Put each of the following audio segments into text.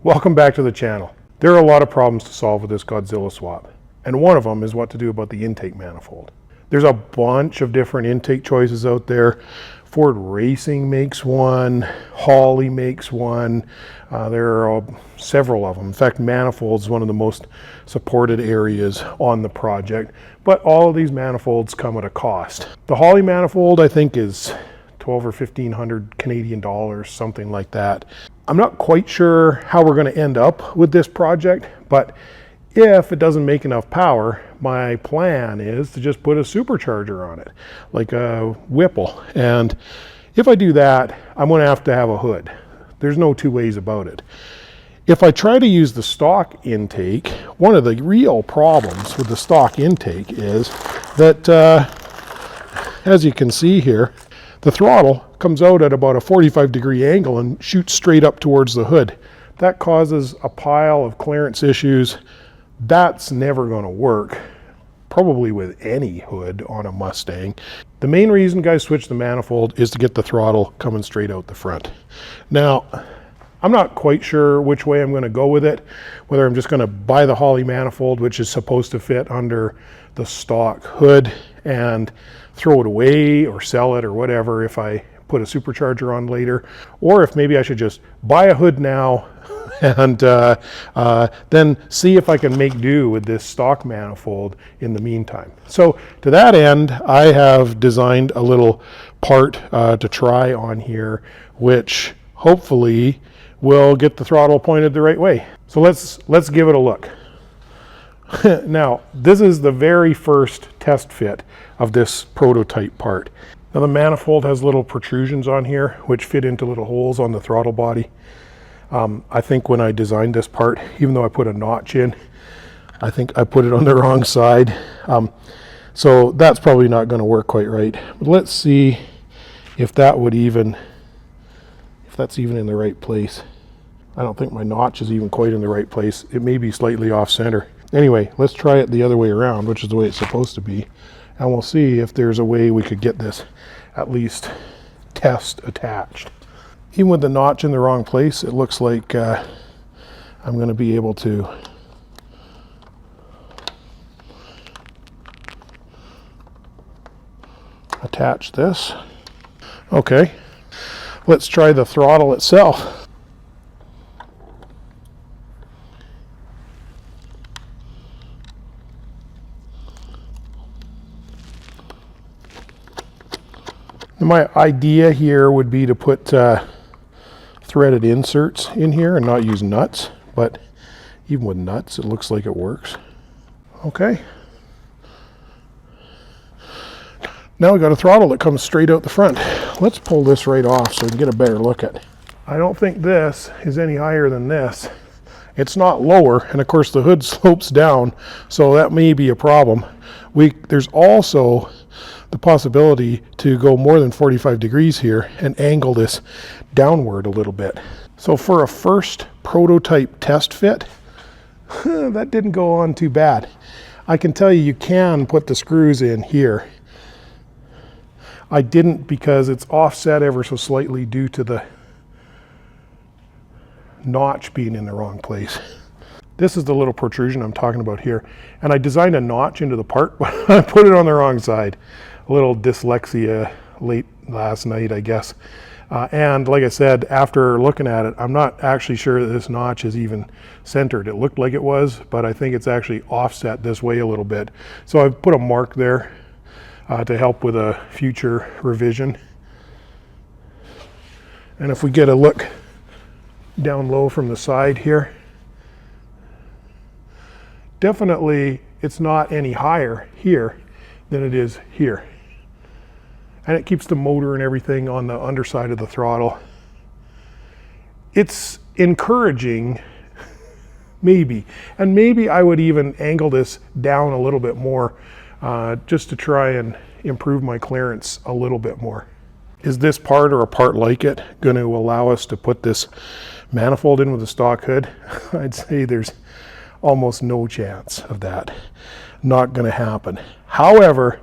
Welcome back to the channel. There are a lot of problems to solve with this Godzilla swap, and one of them is what to do about the intake manifold. There's a bunch of different intake choices out there. Ford Racing makes one, Holley makes one, there are several of them. In fact, manifolds is one of the most supported areas on the project, but all of these manifolds come at a cost. The Holley manifold, I think, is 12 or 1500 Canadian dollars, something like that. I'm not quite sure how we're going to end up with this project, but if it doesn't make enough power, my plan is to just put a supercharger on it, like a Whipple. And if I do that, I'm going to have a hood. There's no two ways about it. If I try to use the stock intake, one of the real problems with the stock intake is that, as you can see here, the throttle comes out at about a 45-degree angle and shoots straight up towards the hood. That causes a pile of clearance issues. That's never going to work, probably with any hood on a Mustang. The main reason guys switch the manifold is to get the throttle coming straight out the front. Now, I'm not quite sure which way I'm going to go with it, whether I'm just going to buy the Holley manifold, which is supposed to fit under the stock hood, and throw it away or sell it or whatever if I put a supercharger on later, or if maybe I should just buy a hood now and then see if I can make do with this stock manifold in the meantime. So to that end, I have designed a little part to try on here, which hopefully will get the throttle pointed the right way. So let's give it a look. Now, this is the very first test fit of this prototype part. Now, the manifold has little protrusions on here, which fit into little holes on the throttle body. I think when I designed this part, even though I put a notch in, I think I put it on the wrong side. So that's probably not going to work quite right. But let's see if that would even, if that's even in the right place. I don't think my notch is even quite in the right place. It may be slightly off center. Anyway, let's try it the other way around, which is the way it's supposed to be. And we'll see if there's a way we could get this at least test attached. Even with the notch in the wrong place, it looks like I'm going to be able to attach this. Okay, let's try the throttle itself. My idea here would be to put threaded inserts in here and not use nuts, but even with nuts, it looks like it works. Okay. Now we got a throttle that comes straight out the front. Let's pull this right off so we can get a better look at it. I don't think this is any higher than this. It's not lower, and of course the hood slopes down, so that may be a problem. There's also the possibility to go more than 45 degrees here and angle this downward a little bit. So for a first prototype test fit, that didn't go on too bad. I can tell you, you can put the screws in here. I didn't because it's offset ever so slightly due to the notch being in the wrong place. This is the little protrusion I'm talking about here. And I designed a notch into the part, but I put it on the wrong side. A little dyslexia late last night, I guess. And like I said, after looking at it, I'm not actually sure that this notch is even centered. It looked like it was, but I think it's actually offset this way a little bit. So I've put a mark there to help with a future revision. And if we get a look down low from the side here, definitely it's not any higher here than it is here. And it keeps the motor and everything on the underside of the throttle. It's encouraging, maybe. And maybe I would even angle this down a little bit more just to try and improve my clearance a little bit more. Is this part or a part like it going to allow us to put this manifold in with a stock hood? I'd say there's almost no chance of that. Not going to happen. However,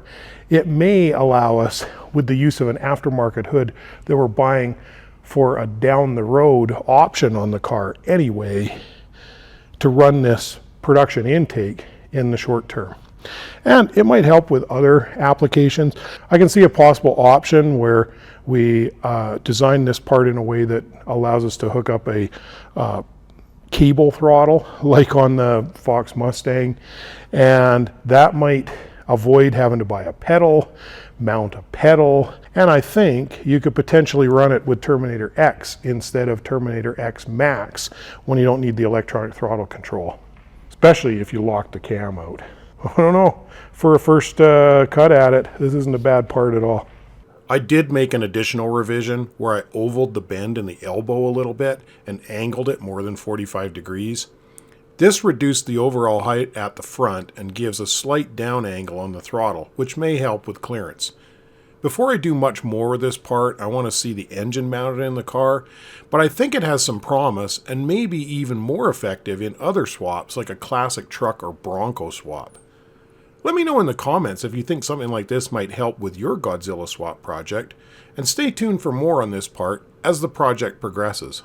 it may allow us, with the use of an aftermarket hood that we're buying for a down the road option on the car anyway to run this production intake in the short term. And it might help with other applications. I can see a possible option where we design this part in a way that allows us to hook up a cable throttle like on the Fox Mustang, and that might avoid having to buy a pedal, mount a pedal, and I think you could potentially run it with Terminator X instead of Terminator X Max when you don't need the electronic throttle control, especially if you lock the cam out. I don't know, for a first cut at it, this isn't a bad part at all. I did make an additional revision where I ovaled the bend in the elbow a little bit and angled it more than 45 degrees. This reduced the overall height at the front and gives a slight down angle on the throttle, which may help with clearance. Before I do much more with this part, I want to see the engine mounted in the car, but I think it has some promise and may be even more effective in other swaps like a classic truck or Bronco swap. Let me know in the comments if you think something like this might help with your Godzilla swap project, and stay tuned for more on this part as the project progresses.